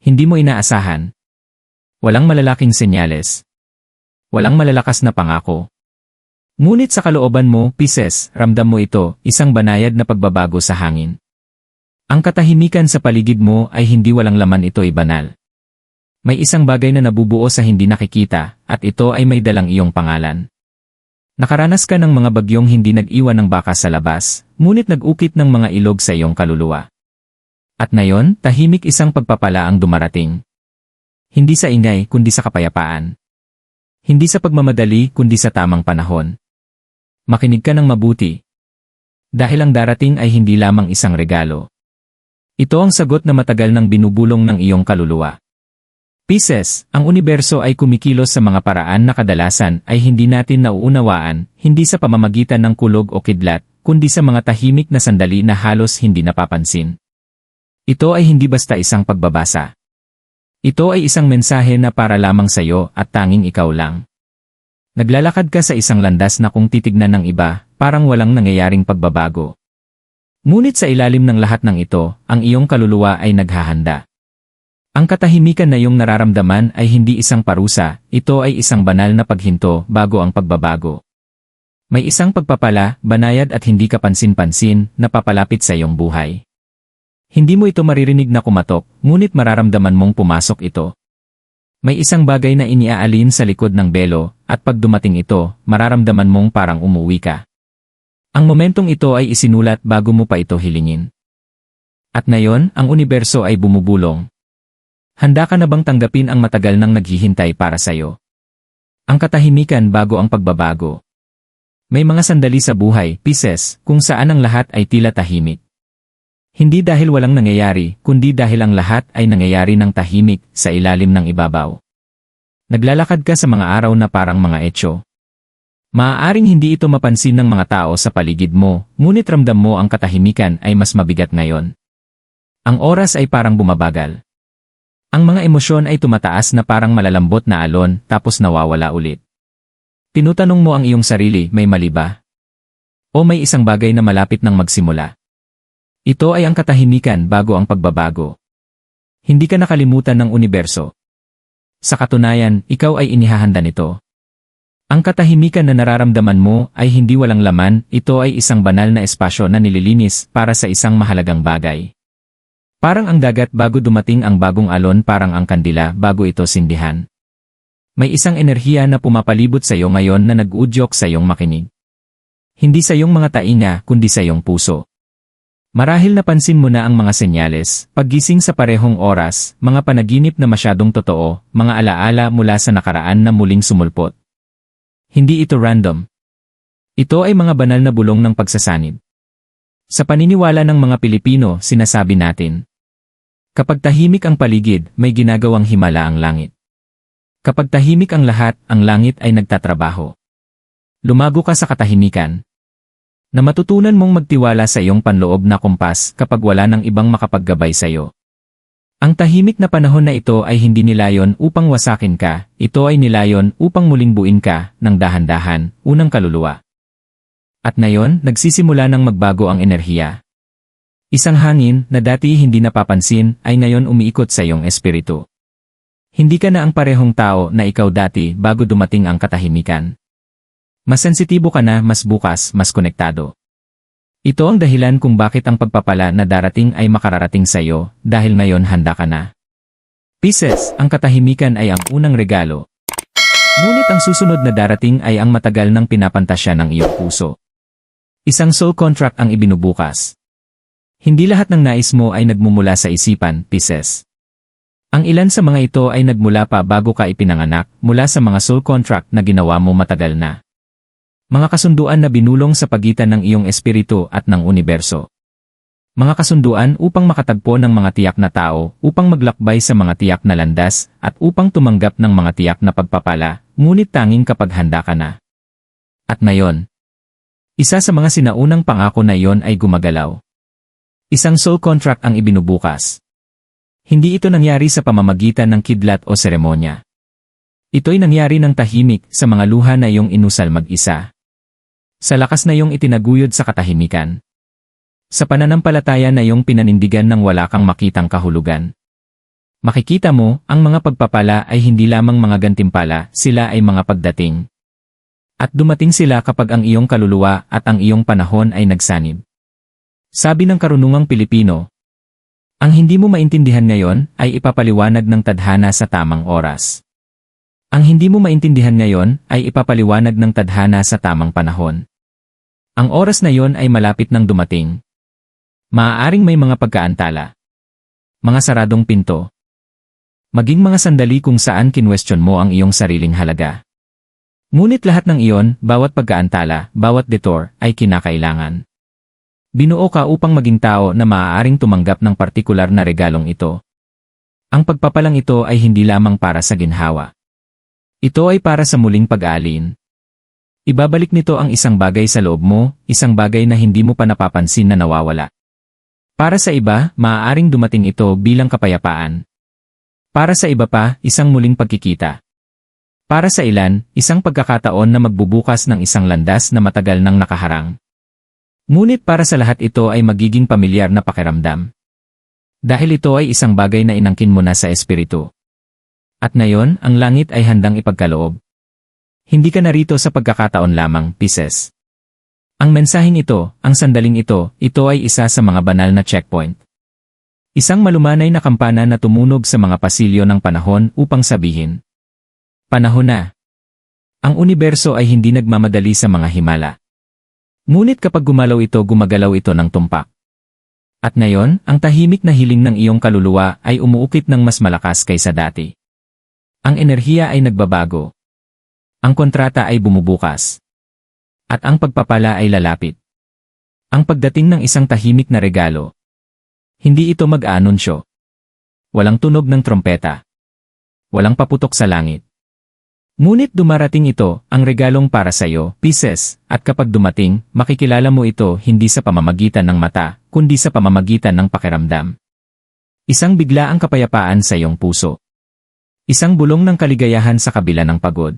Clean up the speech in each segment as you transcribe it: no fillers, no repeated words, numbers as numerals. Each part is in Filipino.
Hindi mo inaasahan. Walang malalaking senyales. Walang malalakas na pangako. Ngunit sa kalooban mo, Pisces, ramdam mo ito, isang banayad na pagbabago sa hangin. Ang katahimikan sa paligid mo ay hindi walang laman, ito ay banal. May isang bagay na nabubuo sa hindi nakikita, at ito ay may dalang iyong pangalan. Nakaranas ka ng mga bagyong hindi nag-iwan ng bakas sa labas, ngunit nag-ukit ng mga ilog sa iyong kaluluwa. At ngayon, tahimik isang pagpapala ang dumarating. Hindi sa ingay, kundi sa kapayapaan. Hindi sa pagmamadali, kundi sa tamang panahon. Makinig ka ng mabuti. Dahil ang darating ay hindi lamang isang regalo. Ito ang sagot na matagal nang binubulong ng iyong kaluluwa. Pisces, ang universo ay kumikilos sa mga paraan na kadalasan ay hindi natin nauunawaan, hindi sa pamamagitan ng kulog o kidlat, kundi sa mga tahimik na sandali na halos hindi napapansin. Ito ay hindi basta isang pagbabasa. Ito ay isang mensahe na para lamang sa iyo at tanging ikaw lang. Naglalakad ka sa isang landas na kung titignan ng iba, parang walang nangyayaring pagbabago. Ngunit sa ilalim ng lahat ng ito, ang iyong kaluluwa ay naghahanda. Ang katahimikan na iyong nararamdaman ay hindi isang parusa, ito ay isang banal na paghinto bago ang pagbabago. May isang pagpapala, banayad at hindi kapansin-pansin, na papalapit sa iyong buhay. Hindi mo ito maririnig na kumatok, ngunit mararamdaman mong pumasok ito. May isang bagay na iniaalin sa likod ng belo, at pag dumating ito, mararamdaman mong parang umuwi ka. Ang momentong ito ay isinulat bago mo pa ito hilingin. At ngayon, ang universo ay bumubulong. Handa ka na bang tanggapin ang matagal nang naghihintay para sa'yo? Ang katahimikan bago ang pagbabago. May mga sandali sa buhay, Pisces, kung saan ang lahat ay tila tahimik. Hindi dahil walang nangyayari, kundi dahil ang lahat ay nangyayari ng tahimik sa ilalim ng ibabaw. Naglalakad ka sa mga araw na parang mga etyo. Maaaring hindi ito mapansin ng mga tao sa paligid mo, ngunit ramdam mo ang katahimikan ay mas mabigat ngayon. Ang oras ay parang bumabagal. Ang mga emosyon ay tumataas na parang malalambot na alon tapos nawawala ulit. Tinutanong mo ang iyong sarili, may mali ba? O may isang bagay na malapit nang magsimula? Ito ay ang katahimikan bago ang pagbabago. Hindi ka nakalimutan ng universo. Sa katunayan, ikaw ay inihahanda nito. Ang katahimikan na nararamdaman mo ay hindi walang laman, ito ay isang banal na espasyo na nililinis para sa isang mahalagang bagay. Parang ang dagat bago dumating ang bagong alon, parang ang kandila bago ito sindihan. May isang enerhiya na pumapalibot sa iyo ngayon na nag-uudyok sa iyong makinig. Hindi sa iyong mga tainga, kundi sa iyong puso. Marahil napansin mo na ang mga senyales, paggising sa parehong oras, mga panaginip na masyadong totoo, mga alaala mula sa nakaraan na muling sumulpot. Hindi ito random. Ito ay mga banal na bulong ng pagsasanib. Sa paniniwala ng mga Pilipino, sinasabi natin, kapag tahimik ang paligid, may ginagawang himala ang langit. Kapag tahimik ang lahat, ang langit ay nagtatrabaho. Lumago ka sa katahimikan. Na matutunan mong magtiwala sa iyong panloob na kumpas kapag wala ng ibang makapaggabay sa iyo. Ang tahimik na panahon na ito ay hindi nilayon upang wasakin ka, ito ay nilayon upang muling buuin ka, ng dahan-dahan, unang kaluluwa. At ngayon, nagsisimula ng magbago ang enerhiya. Isang hangin na dati hindi napapansin ay ngayon umiikot sa iyong espiritu. Hindi ka na ang parehong tao na ikaw dati bago dumating ang katahimikan. Mas sensitibo ka na, mas bukas, mas konektado. Ito ang dahilan kung bakit ang pagpapala na darating ay makararating sa iyo, dahil ngayon handa ka na. Pisces, ang katahimikan ay ang unang regalo. Ngunit ang susunod na darating ay ang matagal ng pinapantasya ng iyong puso. Isang soul contract ang ibinubukas. Hindi lahat ng nais mo ay nagmumula sa isipan, Pisces. Ang ilan sa mga ito ay nagmula pa bago ka ipinanganak, mula sa mga soul contract na ginawa mo matagal na. Mga kasunduan na binulong sa pagitan ng iyong espiritu at ng universo. Mga kasunduan upang makatagpo ng mga tiyak na tao, upang maglakbay sa mga tiyak na landas, at upang tumanggap ng mga tiyak na pagpapala, ngunit tanging kapag handa ka na. At ngayon, isa sa mga sinaunang pangako na iyon ay gumagalaw. Isang soul contract ang ibinubukas. Hindi ito nangyari sa pamamagitan ng kidlat o seremonya. Ito'y nangyari ng tahimik sa mga luha na iyong inusal mag-isa. Sa lakas na iyong itinaguyod sa katahimikan. Sa pananampalataya na iyong pinanindigan ng wala kang makitang kahulugan. Makikita mo, ang mga pagpapala ay hindi lamang mga gantimpala, sila ay mga pagdating. At dumating sila kapag ang iyong kaluluwa at ang iyong panahon ay nagsanib. Sabi ng karunungang Pilipino, ang hindi mo maintindihan ngayon ay ipapaliwanag ng tadhana sa tamang oras. Ang hindi mo maintindihan ngayon ay ipapaliwanag ng tadhana sa tamang panahon. Ang oras na yon ay malapit nang dumating. Maaaring may mga pagkaantala, mga saradong pinto, maging mga sandali kung saan kinwestiyon mo ang iyong sariling halaga. Ngunit lahat ng iyon, bawat pagkaantala, bawat detour, ay kinakailangan. Binuo ka upang maging tao na maaaring tumanggap ng partikular na regalong ito. Ang pagpapalang ito ay hindi lamang para sa ginhawa. Ito ay para sa muling pag-aalin. Ibabalik nito ang isang bagay sa loob mo, isang bagay na hindi mo pa napapansin na nawawala. Para sa iba, maaaring dumating ito bilang kapayapaan. Para sa iba pa, isang muling pagkikita. Para sa ilan, isang pagkakataon na magbubukas ng isang landas na matagal nang nakaharang. Ngunit para sa lahat ito ay magiging pamilyar na pakiramdam. Dahil ito ay isang bagay na inangkin mo na sa espiritu. At ngayon, ang langit ay handang ipagkaloob. Hindi ka narito sa pagkakataon lamang, Pisces. Ang mensaheng ito, ang sandaling ito ay isa sa mga banal na checkpoint. Isang malumanay na kampana na tumunog sa mga pasilyo ng panahon upang sabihin, panahon na. Ang universo ay hindi nagmamadali sa mga himala. Ngunit kapag gumalaw ito, gumagalaw ito ng tumpak. At ngayon, ang tahimik na hiling ng iyong kaluluwa ay umuukit ng mas malakas kaysa dati. Ang enerhiya ay nagbabago. Ang kontrata ay bumubukas. At ang pagpapala ay lalapit. Ang pagdating ng isang tahimik na regalo. Hindi ito mag-aanunsyo. Walang tunog ng trompeta. Walang paputok sa langit. Ngunit dumarating ito, ang regalong para sa iyo, Pisces, at kapag dumating, makikilala mo ito hindi sa pamamagitan ng mata, kundi sa pamamagitan ng pakiramdam. Isang biglaang kapayapaan sa iyong puso. Isang bulong ng kaligayahan sa kabila ng pagod.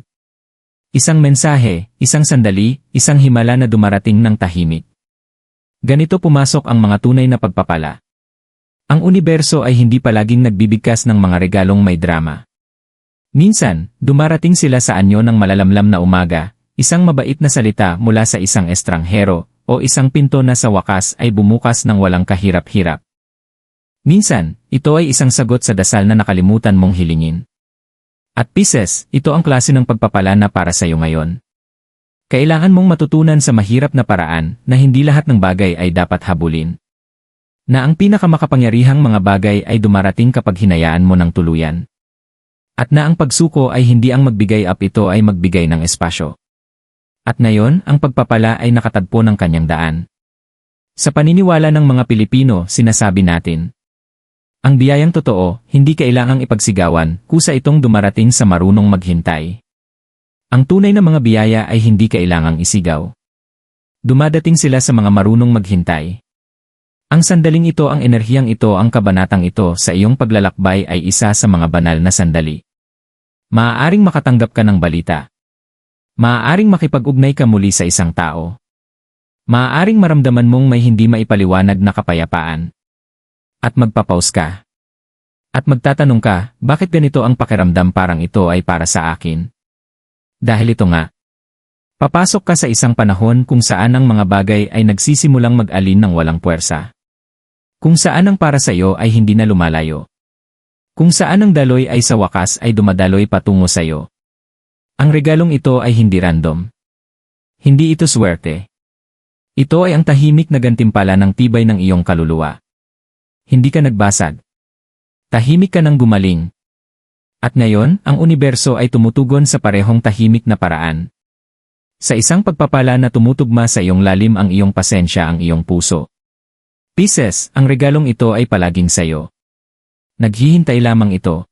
Isang mensahe, isang sandali, isang himala na dumarating ng tahimik. Ganito pumasok ang mga tunay na pagpapala. Ang universo ay hindi palaging nagbibigkas ng mga regalong may drama. Minsan, dumarating sila sa anyo ng malalamlam na umaga, isang mabait na salita mula sa isang estranghero, o isang pinto na sa wakas ay bumukas ng walang kahirap-hirap. Minsan, ito ay isang sagot sa dasal na nakalimutan mong hilingin. At Pisces, ito ang klase ng pagpapala na para sa iyo ngayon. Kailangan mong matutunan sa mahirap na paraan na hindi lahat ng bagay ay dapat habulin. Na ang pinakamakapangyarihang mga bagay ay dumarating kapag hinayaan mo ng tuluyan. At na ang pagsuko ay hindi ang magbigay up, ito ay magbigay ng espasyo. At ngayon, ang pagpapala ay nakatagpo ng kanyang daan. Sa paniniwala ng mga Pilipino, sinasabi natin, ang biyayang totoo, hindi kailangang ipagsigawan, kusa itong dumarating sa marunong maghintay. Ang tunay na mga biyaya ay hindi kailangang isigaw. Dumadating sila sa mga marunong maghintay. Ang sandaling ito, ang enerhiyang ito, ang kabanatang ito sa iyong paglalakbay ay isa sa mga banal na sandali. Maaaring makatanggap ka ng balita. Maaaring makipag-ugnay ka muli sa isang tao. Maaaring maramdaman mong may hindi maipaliwanag na kapayapaan. At magpapaus ka. At magtatanong ka, bakit ganito ang pakiramdam, parang ito ay para sa akin? Dahil ito nga. Papasok ka sa isang panahon kung saan ang mga bagay ay nagsisimulang mag-alin ng walang puwersa. Kung saan ang para sa iyo ay hindi na lumalayo. Kung saan ang daloy ay sa wakas ay dumadaloy patungo sa iyo. Ang regalong ito ay hindi random. Hindi ito swerte. Ito ay ang tahimik na gantimpala ng tibay ng iyong kaluluwa. Hindi ka nagbasag. Tahimik ka nang gumaling. At ngayon, ang universo ay tumutugon sa parehong tahimik na paraan. Sa isang pagpapala na tumutugma sa iyong lalim ang iyong pasensya, ang iyong puso. Pisces, ang regalong ito ay palaging sa iyo. Naghihintay lamang ito.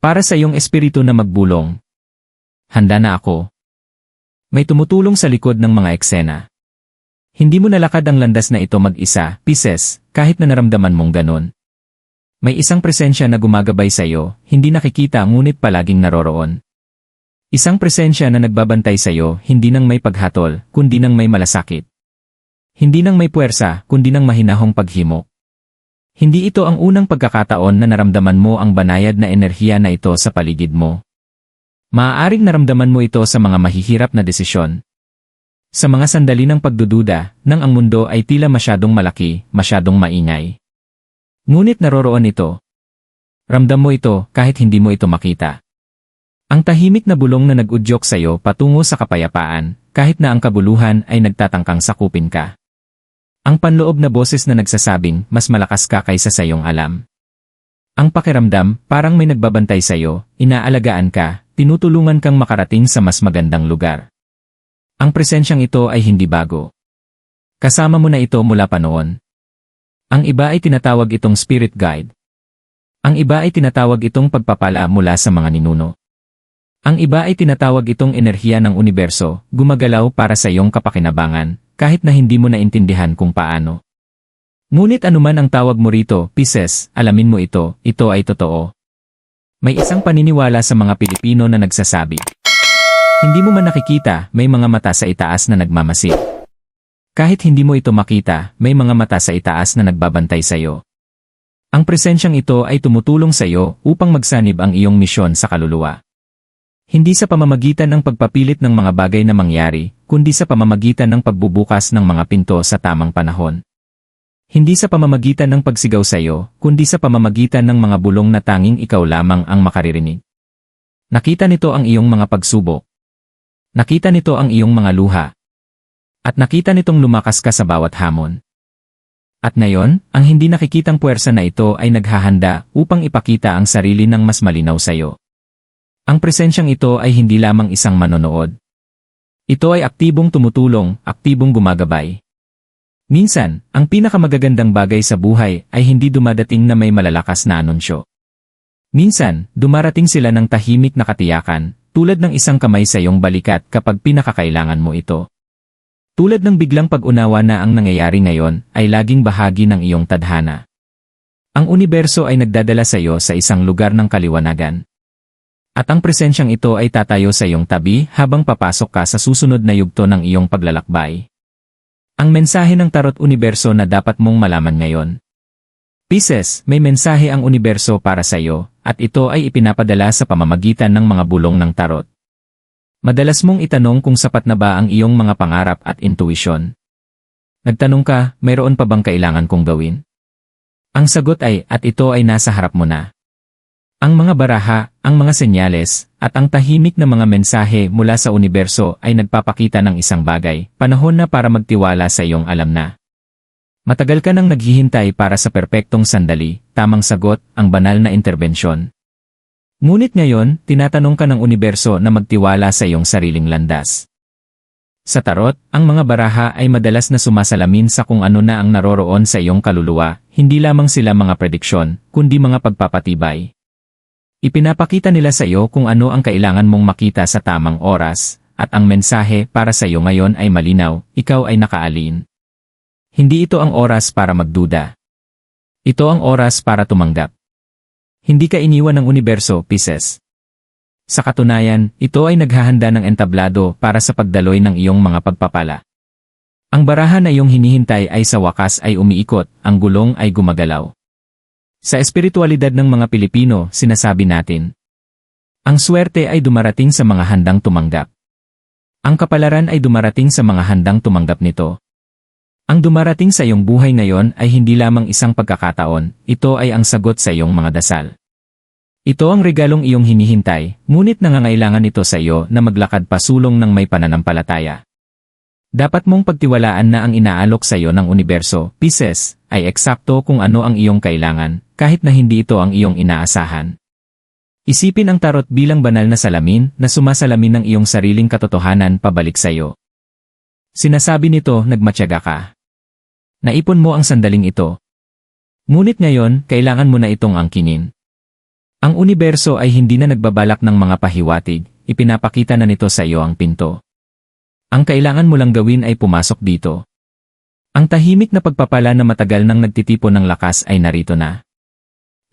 Para sa iyong espiritu na magbulong. Handa na ako. May tumutulong sa likod ng mga eksena. Hindi mo nalakad ang landas na ito mag-isa, Pisces, kahit na naramdaman mong ganon. May isang presensya na gumagabay sa iyo, hindi nakikita ngunit palaging naroroon. Isang presensya na nagbabantay sa iyo, hindi nang may paghatol, kundi nang may malasakit. Hindi nang may puwersa, kundi nang mahinahong paghimok. Hindi ito ang unang pagkakataon na naramdaman mo ang banayad na enerhiya na ito sa paligid mo. Maaaring naramdaman mo ito sa mga mahihirap na desisyon. Sa mga sandali ng pagdududa, nang ang mundo ay tila masyadong malaki, masyadong maingay. Ngunit naroroon ito. Ramdam mo ito kahit hindi mo ito makita. Ang tahimik na bulong na nag-udyok sa iyo patungo sa kapayapaan, kahit na ang kabuluhan ay nagtatangkang sakupin ka. Ang panloob na boses na nagsasabing mas malakas ka kaysa sa iyong alam. Ang pakiramdam, parang may nagbabantay sa iyo, inaalagaan ka, tinutulungan kang makarating sa mas magandang lugar. Ang presensyang ito ay hindi bago. Kasama mo na ito mula pa noon. Ang iba ay tinatawag itong spirit guide. Ang iba ay tinatawag itong pagpapala mula sa mga ninuno. Ang iba ay tinatawag itong enerhiya ng universo, gumagalaw para sa iyong kapakinabangan, kahit na hindi mo naintindihan kung paano. Ngunit anuman ang tawag mo rito, Pisces, alamin mo ito ay totoo. May isang paniniwala sa mga Pilipino na nagsasabi, hindi mo man nakikita, may mga mata sa itaas na nagmamasid. Kahit hindi mo ito makita, may mga mata sa itaas na nagbabantay sa iyo. Ang presensyang ito ay tumutulong sa iyo upang magsanib ang iyong misyon sa kaluluwa. Hindi sa pamamagitan ng pagpapilit ng mga bagay na mangyari, kundi sa pamamagitan ng pagbubukas ng mga pinto sa tamang panahon. Hindi sa pamamagitan ng pagsigaw sa iyo, kundi sa pamamagitan ng mga bulong na tanging ikaw lamang ang makaririnig. Nakita nito ang iyong mga pagsubok. Nakita nito ang iyong mga luha. At nakita nitong lumakas ka sa bawat hamon. At ngayon, ang hindi nakikitang puwersa na ito ay naghahanda upang ipakita ang sarili ng mas malinaw sa iyo. Ang presensyang ito ay hindi lamang isang manonood. Ito ay aktibong tumutulong, aktibong gumagabay. Minsan, ang pinakamagagandang bagay sa buhay ay hindi dumadating na may malalakas na anunsyo. Minsan, dumarating sila ng tahimik na katiyakan, tulad ng isang kamay sa iyong balikat kapag pinakakailangan mo ito. Tulad ng biglang pag-unawa na ang nangyayari ngayon ay laging bahagi ng iyong tadhana. Ang universo ay nagdadala sa iyo sa isang lugar ng kaliwanagan. At ang presensyang ito ay tatayo sa iyong tabi habang papasok ka sa susunod na yugto ng iyong paglalakbay. Ang mensahe ng Tarot Universo na dapat mong malaman ngayon. Pisces, may mensahe ang universo para sa iyo, at ito ay ipinapadala sa pamamagitan ng mga bulong ng tarot. Madalas mong itanong kung sapat na ba ang iyong mga pangarap at intuisyon. Nagtanong ka, mayroon pa bang kailangan kong gawin? Ang sagot ay, at ito ay nasa harap mo na. Ang mga baraha, ang mga senyales, at ang tahimik na mga mensahe mula sa universo ay nagpapakita ng isang bagay, panahon na para magtiwala sa iyong alam na. Matagal ka nang naghihintay para sa perpektong sandali, tamang sagot, ang banal na interbensyon. Ngunit ngayon, tinatanong ka ng universo na magtiwala sa iyong sariling landas. Sa tarot, ang mga baraha ay madalas na sumasalamin sa kung ano na ang naroroon sa iyong kaluluwa, hindi lamang sila mga prediksyon, kundi mga pagpapatibay. Ipinapakita nila sa iyo kung ano ang kailangan mong makita sa tamang oras, at ang mensahe para sa iyo ngayon ay malinaw, ikaw ay nakaalin. Hindi ito ang oras para magduda. Ito ang oras para tumanggap. Hindi ka iniwan ng universo, Pisces. Sa katunayan, ito ay naghahanda ng entablado para sa pagdaloy ng iyong mga pagpapala. Ang baraha na iyong hinihintay ay sa wakas ay umiikot, ang gulong ay gumagalaw. Sa espiritualidad ng mga Pilipino, sinasabi natin, ang swerte ay dumarating sa mga handang tumanggap. Ang kapalaran ay dumarating sa mga handang tumanggap nito. Ang dumarating sa iyong buhay ngayon ay hindi lamang isang pagkakataon, ito ay ang sagot sa iyong mga dasal. Ito ang regalong iyong hinihintay, ngunit nangangailangan ito sa iyo na maglakad pasulong ng may pananampalataya. Dapat mong pagtiwalaan na ang inaalok sa iyo ng universo, Pisces, ay eksakto kung ano ang iyong kailangan, kahit na hindi ito ang iyong inaasahan. Isipin ang tarot bilang banal na salamin na sumasalamin ng iyong sariling katotohanan pabalik sa iyo. Sinasabi nito, nagmatyaga ka. Naipon mo ang sandaling ito. Ngunit ngayon, kailangan mo na itong angkinin. Ang universo ay hindi na nagbabalak ng mga pahiwatig, ipinapakita na nito sa iyo ang pinto. Ang kailangan mo lang gawin ay pumasok dito. Ang tahimik na pagpapala na matagal nang nagtitipon ng lakas ay narito na.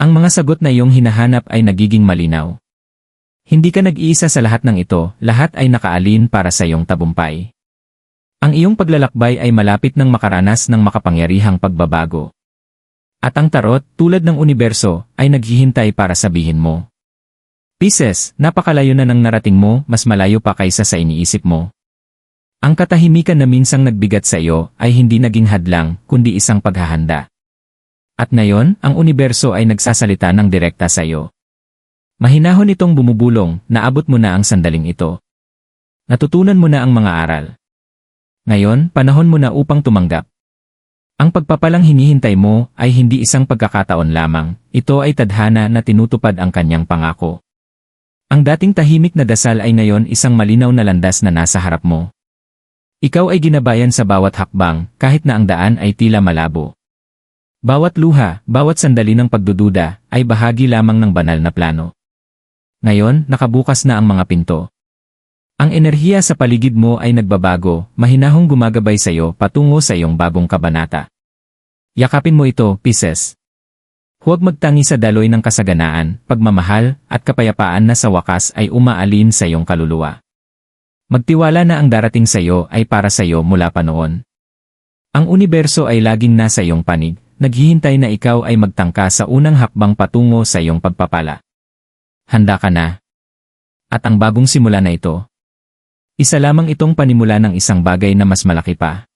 Ang mga sagot na iyong hinahanap ay nagiging malinaw. Hindi ka nag-iisa sa lahat ng ito, lahat ay nakaalin para sa iyong tabumpay. Ang iyong paglalakbay ay malapit ng makaranas ng makapangyarihang pagbabago. At ang tarot, tulad ng universo, ay naghihintay para sabihin mo. Pisces, napakalayo na ng narating mo, mas malayo pa kaysa sa iniisip mo. Ang katahimikan na minsang nagbigat sa iyo ay hindi naging hadlang, kundi isang paghahanda. At ngayon, ang universo ay nagsasalita ng direkta sa iyo. Mahinahon itong bumubulong, naabot mo na ang sandaling ito. Natutunan mo na ang mga aral. Ngayon, panahon mo na upang tumanggap. Ang pagpapalang hinihintay mo ay hindi isang pagkakataon lamang, ito ay tadhana na tinutupad ang kanyang pangako. Ang dating tahimik na dasal ay ngayon isang malinaw na landas na nasa harap mo. Ikaw ay ginabayan sa bawat hakbang, kahit na ang daan ay tila malabo. Bawat luha, bawat sandali ng pagdududa, ay bahagi lamang ng banal na plano. Ngayon, nakabukas na ang mga pinto. Ang enerhiya sa paligid mo ay nagbabago, mahinahong gumagabay sa iyo patungo sa iyong bagong kabanata. Yakapin mo ito, Pisces. Huwag magtangi sa daloy ng kasaganaan, pagmamahal, at kapayapaan na sa wakas ay umaalin sa iyong kaluluwa. Magtiwala na ang darating sa iyo ay para sa iyo mula pa noon. Ang universo ay laging nasa iyong panig, naghihintay na ikaw ay magtangka sa unang hakbang patungo sa iyong pagpapala. Handa ka na. At ang bagong simula na ito, isa lamang itong panimula ng isang bagay na mas malaki pa.